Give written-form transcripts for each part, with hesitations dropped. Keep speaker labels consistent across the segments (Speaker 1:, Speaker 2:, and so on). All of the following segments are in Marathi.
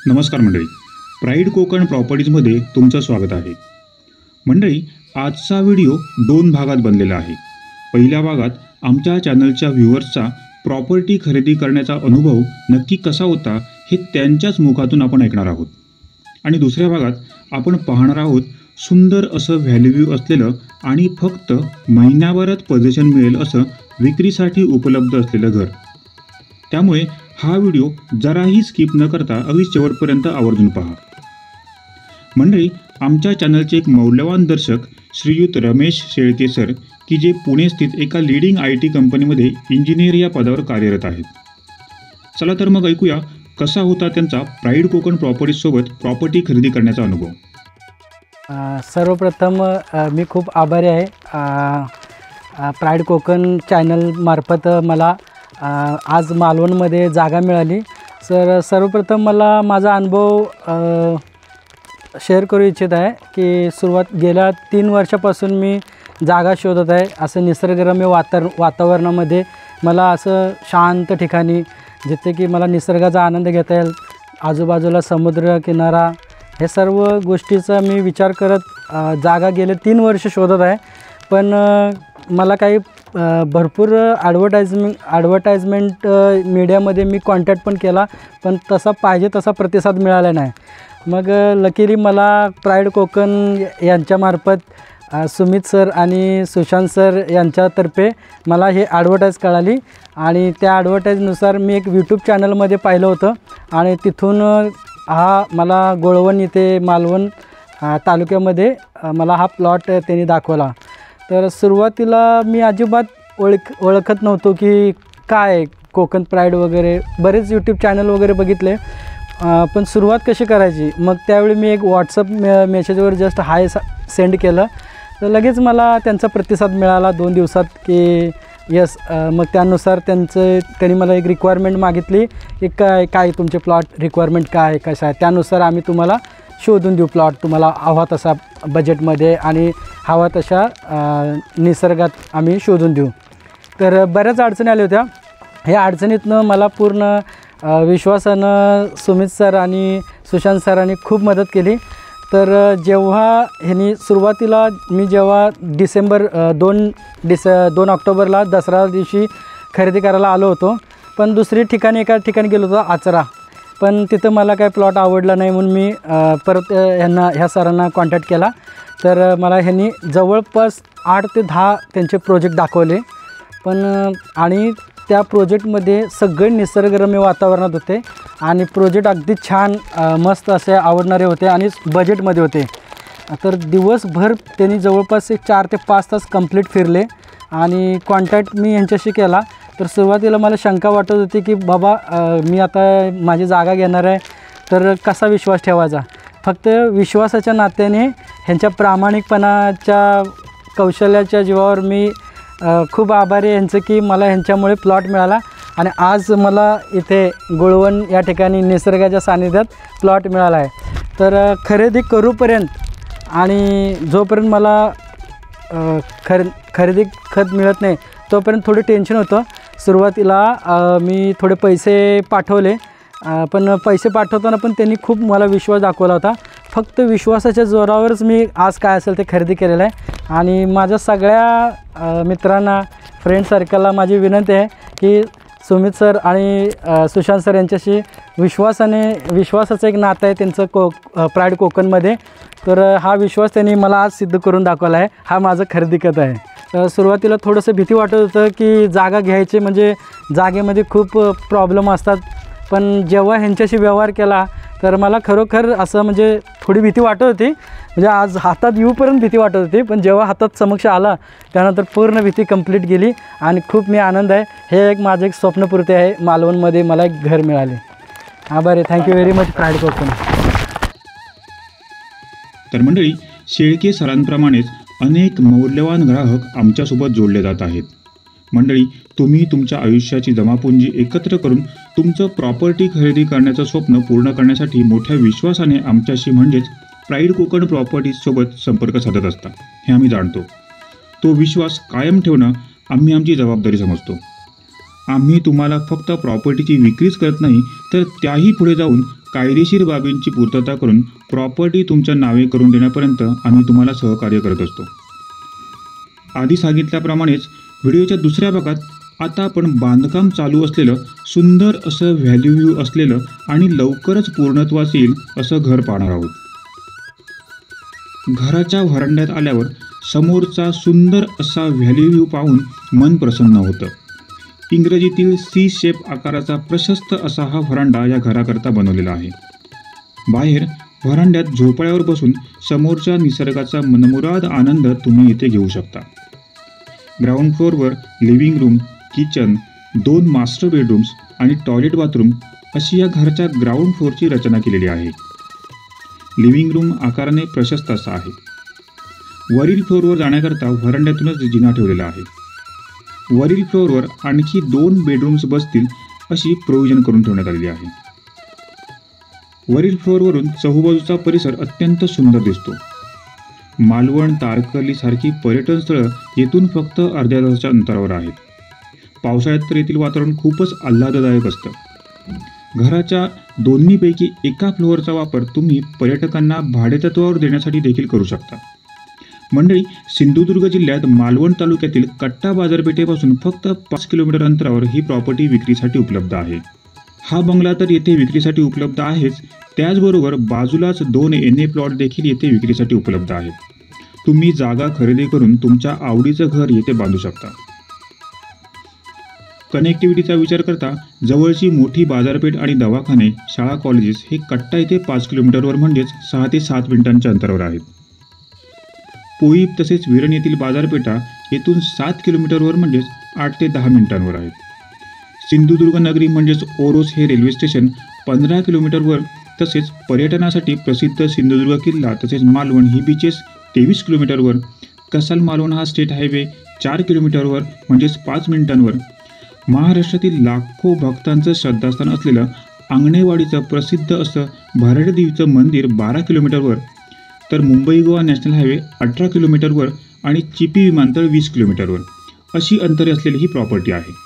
Speaker 1: नमस्कार मंडळी, प्राईड कोकण प्रॉपर्टीजमध्ये तुमचं स्वागत आहे. मंडळी, आजचा व्हिडिओ 2 भागात बनलेला आहे. पहिल्या भागात आमच्या चॅनलच्या व्ह्युअर्सचा प्रॉपर्टी खरेदी करण्याचा अनुभव नक्की कसा होता हे त्यांच्याच मुखातून आपण ऐकणार आहोत. आणि दुसऱ्या भागात आपण पाहणार आहोत सुंदर असं व्हॅल्यू असलेलं आणि फक्त महिन्याभरात पोझिशन मिळेल असं विक्रीसाठी उपलब्ध असलेलं घर. त्यामुळे हा व्हिडिओ जराही स्किप न करता अगदी शेवटपर्यंत आवर्जून पहा. मंडळी, आमच्या चॅनलचे एक मौल्यवान दर्शक श्रीयुत रमेश शेळके सर, की जे पुणे स्थित एका लीडिंग IT कंपनीमध्ये इंजिनियर या पदावर कार्यरत आहेत. चला तर मग ऐकूया कसा होता त्यांचा प्राईड कोकण प्रॉपर्टीजसोबत प्रॉपर्टी खरेदी करण्याचा अनुभव.
Speaker 2: सर्वप्रथम मी खूप आभारी आहे. प्राईड कोकण चॅनलमार्फत मला आज मालवणमध्ये जागा मिळाली. सर्वप्रथम मला माझा अनुभव शेअर करू इच्छित आहे की गेल्या 3 वर्षापासून मी जागा शोधत आहे. असं निसर्गरम्य वातावरणामध्ये मला असं शांत ठिकाणी जिथे की मला निसर्गाचा आनंद घेता येईल, आजूबाजूला समुद्र किनारा, हे सर्व गोष्टीचा मी विचार करत जागा गेले 3 वर्ष शोधत आहे. पण मला काही भरपूर ॲडव्हर्टाइजमेंट मीडियामध्ये मी कॉन्टॅक्ट पण केला, पण तसा पाहिजे तसा प्रतिसाद मिळाला नाही. मग लकीली मला प्राईड कोकण यांच्यामार्फत सुमित सर आणि सुशांत सर यांच्यातर्फे मला हे ॲडव्हर्टाईज कळाली. आणि त्या ॲडव्हर्टाईजनुसार मी एक यूट्यूब चॅनलमध्ये पाहिलं होतं आणि तिथून मला गोळवण इथे मालवण तालुक्यामध्ये मला हा प्लॉट त्यांनी दाखवला. तर सुरुवातीला मी अजिबात ओळखत नव्हतो की काय कोकण प्राईड वगैरे, बरेच यूट्यूब चॅनल वगैरे बघितले, पण सुरुवात कशी करायची. मग त्यावेळी मी एक व्हॉट्सअप मेसेजवर जस्ट हाय सेंड केलं, तर लगेच मला त्यांचा प्रतिसाद मिळाला 2 दिवसात की यस. मग त्यानुसार त्यांनी मला एक रिक्वायरमेंट मागितली की काय तुमचे प्लॉट रिक्वायरमेंट काय कसं आहे, त्यानुसार आम्ही तुम्हाला शोधून देऊ प्लॉट, तुम्हाला हवा तसा बजेटमध्ये आणि हवा तशा निसर्गात आम्ही शोधून देऊ. तर बऱ्याच अडचणी आल्या होत्या. ह्या अडचणीतनं मला पूर्ण विश्वासानं सुमित सर आणि सुशांत सरांनी खूप मदत केली. तर जेव्हा ह्यांनी सुरुवातीला मी जेव्हा 2 ऑक्टोबरला दसरा दिवशी खरेदी करायला आलो होतो, पण एका ठिकाणी गेलो होतो आचरा, पण तिथं मला काय प्लॉट आवडला नाही म्हणून मी परत ह्या सरांना कॉन्टॅक्ट केला. तर मला ह्यांनी जवळपास 8 ते 10 त्यांचे प्रोजेक्ट दाखवले. पण आणि त्या प्रोजेक्टमध्ये सगळे निसर्गरम्य वातावरणात होते आणि प्रोजेक्ट अगदी छान मस्त असे आवडणारे होते आणि बजेटमध्ये होते. तर दिवसभर त्यांनी जवळपास 4 ते 5 तास कंप्लीट फिरले आणि कॉन्टॅक्ट मी यांच्याशी केला. तर सुरुवातीला मला शंका वाटत होती की बाबा मी आता माझी जागा घेणार आहे, तर कसा विश्वास ठेवायचा. फक्त विश्वासाच्या नात्याने ह्यांच्या प्रामाणिकपणाच्या कौशल्याच्या जीवावर मी खूप आभारी आहे यांचं की मला ह्यांच्यामुळे प्लॉट मिळाला आणि आज मला इथे गोळवण या ठिकाणी निसर्गाच्या सानिध्यात प्लॉट मिळाला आहे. तर खरेदी करूपर्यंत आणि जोपर्यंत मला खरेदी खत मिळत नाही तोपर्यंत थोडं टेन्शन होतं. सुरुवातीला मी थोडे पैसे पाठवले, पण पैसे पाठवताना पण त्यांनी खूप मला विश्वास दाखवला होता. फक्त विश्वासाच्या जोरावरच मी आज काय असेल ते खरेदी केलेलं आहे. आणि माझ्या सगळ्या मित्रांना, फ्रेंड सर्कलला माझी विनंती आहे की सुमित सर आणि सुशांत सर यांच्याशी विश्वासाचं एक नातं आहे त्यांचं प्राईड कोकणमध्ये. तर हा विश्वास त्यांनी मला आज सिद्ध करून दाखवला आहे. हा माझं खरेदी खत आहे. सुरुवातीला थोडंसं भीती वाटत होतं की जागा घ्यायची म्हणजे जागेमध्ये खूप प्रॉब्लेम असतात, पण जेव्हा ह्यांच्याशी व्यवहार केला तर मला खरोखर असं म्हणजे थोडी भीती वाटत होती. म्हणजे आज हातात येऊपर्यंत भीती वाटत होती, पण जेव्हा हातात समक्ष आला त्यानंतर पूर्ण भीती कंप्लीट गेली आणि खूप मी आनंद आहे. हे एक माझं एक स्वप्नपूर्ती आहे. मालवणमध्ये मला एक घर मिळाले. आभारी. Thank you very much pride Konkan.
Speaker 1: तर मंडळी, शेळके सरांप्रमाणेच अनेक मौल्यवान ग्राहक आमच्यासोबत जोडले जात आहेत. मंडळी, तुम्ही तुमच्या आयुष्याची जमापुंजी एकत्र करून तुमचं प्रॉपर्टी खरेदी करण्याचं स्वप्न पूर्ण करण्यासाठी मोठ्या विश्वासाने आमच्याशी म्हणजेच प्राईड कोकण प्रॉपर्टीजसोबत संपर्क साधत असता, हे आम्ही जाणतो. तो विश्वास कायम ठेवणं आम्ही आमची जबाबदारी समजतो. आम्ही तुम्हाला फक्त प्रॉपर्टीची विक्रीच करत नाही, तर त्याही पुढे जाऊन कायदेशीर बाबींची पूर्तता करून प्रॉपर्टी तुमच्या नावे करून देण्यापर्यंत आम्ही तुम्हाला सहकार्य करत असतो. आधी सांगितल्याप्रमाणेच व्हिडिओच्या दुसऱ्या भागात आता आपण बांधकाम चालू असलेलं सुंदर असं व्हॅल्यू व्ह्यू असलेलं आणि लवकरच पूर्णत्वास येईल असं घर पाहणार आहोत. घराच्या व्हरांड्यात आल्यावर समोरचा सुंदर असा व्हॅल्यू व्ह्यू पाहून मन प्रसन्न होतं. इंग्रजीतील सी शेप आकाराचा प्रशस्त असा हा व्हरांडा या घराकरता बनवलेला आहे. बाहेर व्हरांड्यात झोपाळ्यावर बसून समोरच्या निसर्गाचा मनमुराद आनंद तुम्ही येथे घेऊ शकता. ग्राउंड फ्लोअरवर living room, kitchen, 2 master bedrooms आणि टॉयलेट बाथरूम अशी या घराच्या ग्राउंड फ्लोअरची रचना केलेली आहे. लिव्हिंग रूम आकाराने प्रशस्त असा आहे. वरील फ्लोअरवर जाण्याकरता व्हरांड्यातूनच जिना ठेवलेला आहे. वरील फ्लोअरवर आणखी 2 बेडरूम्स बसतील अशी प्रोव्हिजन करून ठेवण्यात आलेली आहे. वरील फ्लोअरवरून चहूबाजूचा परिसर अत्यंत सुंदर दिसतो. मालवण, तारकर्ली सारखी पर्यटन स्थळं येथून फक्त अर्ध्या तासाच्या अंतरावर आहेत. पावसाळ्यात तर येथील वातावरण खूपच आल्हाददायक असतं. घराच्या दोन्हीपैकी एका फ्लोअरचा वापर तुम्ही पर्यटकांना भाडेतत्वावर देण्यासाठी देखील करू शकता. मंडळी, सिंधुदुर्ग जिल्ह्यात मालवण तालुक्यातील कट्टा बाजारपेठेपासून फक्त 5 किलोमीटर अंतरावर ही प्रॉपर्टी विक्रीसाठी उपलब्ध आहे. हा बंगला तर येथे विक्रीसाठी उपलब्ध आहेच, त्याचबरोबर बाजूलाच 2 NA प्लॉट देखील येथे विक्रीसाठी उपलब्ध आहेत. तुम्ही जागा खरेदी करून तुमच्या आवडीचं घर येथे बांधू शकता. कनेक्टिव्हिटीचा विचार करता जवळची मोठी बाजारपेठ आणि दवाखाने, शाळा, कॉलेजेस हे कट्टा येथे 5 किलोमीटरवर म्हणजेच 6 ते 7 मिनिटांच्या अंतरावर आहेत. पोईप तसेच विरण येथील बाजारपेठा येथून 7 किलोमीटरवर म्हणजेच 8 ते 10 मिनिटांवर आहेत. सिंधुदुर्ग नगरी म्हणजेच ओरोस हे रेल्वे स्टेशन 15 किलोमीटरवर, तसेच पर्यटनासाठी प्रसिद्ध सिंधुदुर्ग किल्ला तसेच मालवण ही बीचेस 23 किलोमीटरवर, कसाल मालवण हा स्टेट हायवे 4 किलोमीटरवर म्हणजेच 5 मिनिटांवर, महाराष्ट्रातील लाखो भक्तांचं श्रद्धास्थान असलेलं आंगणेवाडीचं प्रसिद्ध असं भराडदेवीचं मंदिर 12 किलोमीटरवर, तर मुंबई गोवा नॅशनल हायवे 18 किलोमीटरवर आणि चिपी विमानतळ 20 किलोमीटरवर अशी अंतरे असलेली ही प्रॉपर्टी आहे.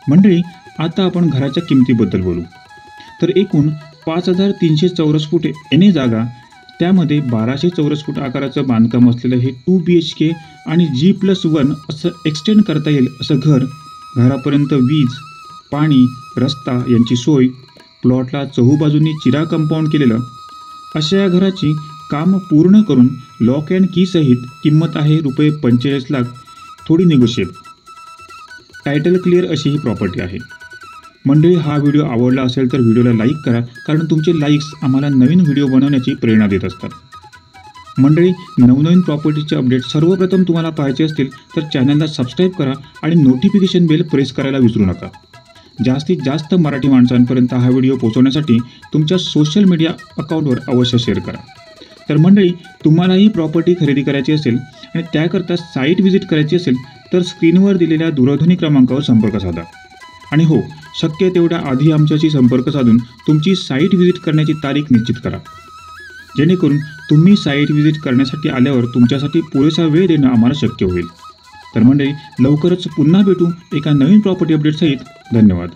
Speaker 1: मंडळी, आता आपण घराच्या किमतीबद्दल बोलू. तर एकूण 5,300 चौरस फूट NA जागा, त्यामध्ये 1200 चौरस फूट आकाराचं बांधकाम असलेलं हे 2 BHK आणि G+1 असं एक्सटेंड करता येईल असं घर. घरापर्यंत वीज, पाणी, रस्ता यांची सोय, प्लॉटला चहूबाजूंनी चिरा कंपाऊंड केलेलं अशा या घराची काम पूर्ण करून लॉक अँड की सहित किंमत आहे रुपये 45 लाख, थोडी निगोशिएबल. टायटल क्लिअर अशी ही प्रॉपर्टी आहे. मंडळी, हा व्हिडिओ आवडला असेल तर व्हिडिओला लाईक करा, कारण तुमचे लाईक्स आम्हाला नवीन व्हिडिओ बनवण्याची प्रेरणा देत असतात. मंडळी, नवनवीन प्रॉपर्टीचे अपडेट सर्वप्रथम तुम्हाला पाहायचे असतील तर चॅनलला सबस्क्राईब करा आणि नोटिफिकेशन बेल प्रेस करायला विसरू नका. जास्तीत जास्त मराठी माणसांपर्यंत हा व्हिडिओ पोहोचवण्यासाठी तुमच्या सोशल मीडिया अकाउंटवर अवश्य शेअर करा. तर मंडळी, तुम्हालाही प्रॉपर्टी खरेदी करायची असेल आणि त्याकरता साईट व्हिजिट करायची असेल तर स्क्रीनवर दिलेल्या दूरध्वनी क्रमांकावर संपर्क साधा. आणि हो, शक्य तेवढ्या आधी आमच्याशी संपर्क साधून तुमची साईट व्हिजिट करण्याची तारीख निश्चित करा, जेणेकरून तुम्ही साईट व्हिजिट करण्यासाठी आल्यावर तुमच्यासाठी पुरेसा वेळ देणं आम्हाला शक्य होईल. तर मंडळी, लवकरच पुन्हा भेटू एका नवीन प्रॉपर्टी अपडेटसहित. धन्यवाद.